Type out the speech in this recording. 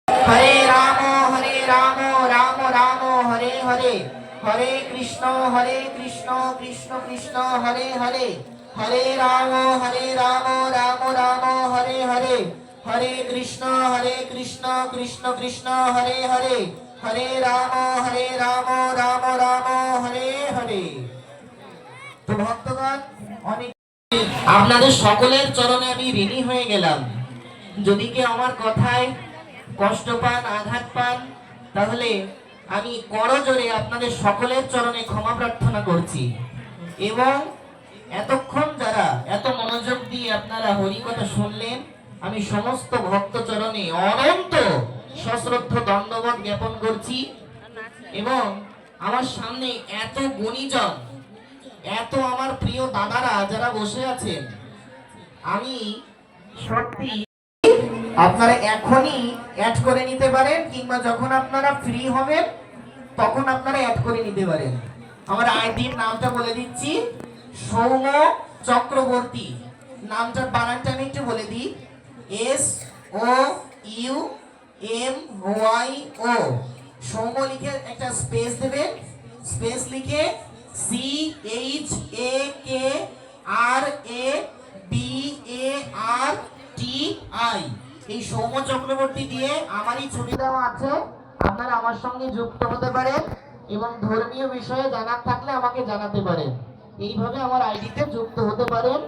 হরে রাম রাম রাম হরে হরে, হরে কৃষ্ণ কৃষ্ণ কৃষ্ণ হরে হরে, হরে রাম রাম রাম হরে হরে, হরে কৃষ্ণ কৃষ্ণ কৃষ্ণ হরে হরে, হরে রাম রাম রাম হরে হরে। তো ভক্তগণ, অনেক আপনাদের সকলের চরণে আমি ঋণী হয়ে গেলাম। যদি কেউ আমার কথায় কষ্ট পান, আঘাত পান, তাহলে আমি করজোরে আপনাদের সকলের চরণে ক্ষমা প্রার্থনা করছি। এবং এতক্ষণ যারা এত মনোযোগ দিয়ে আপনারা হরিকথা শুনলেন, আমি সমস্ত ভক্ত চরণে অনন্ত সশ্রদ্ধ দণ্ডবত জ্ঞাপন করছি। এবং আমার সামনে এত গুণীজন, এত আমার প্রিয় দাদারা যারা বসে আছেন, আমি সত্যি আপনারা এখনই অ্যাড করে নিতে পারেন, কিংবা যখন আপনারা ফ্রি হবেন তখন আপনারা অ্যাড করে নিতে পারেন। আমার আইডির নামটা বলে দিচ্ছি, সৌম চক্রবর্তী। নামটার বানানটা আমি একটু বলে দিই, SOUMYO। সৌম লিখে একটা স্পেস দেবেন, স্পেস লিখে CHAKRABARTI। এই সৌম চক্রবর্তী দিয়ে আমারই ছবি দেওয়া আছে, আপনারা আমার সঙ্গে যুক্ত হতে পারেন এবং ধর্মীয় বিষয়ে জানার থাকলে আমাকে জানাতে পারেন। এইভাবে আমার আইডিতে যুক্ত হতে পারেন।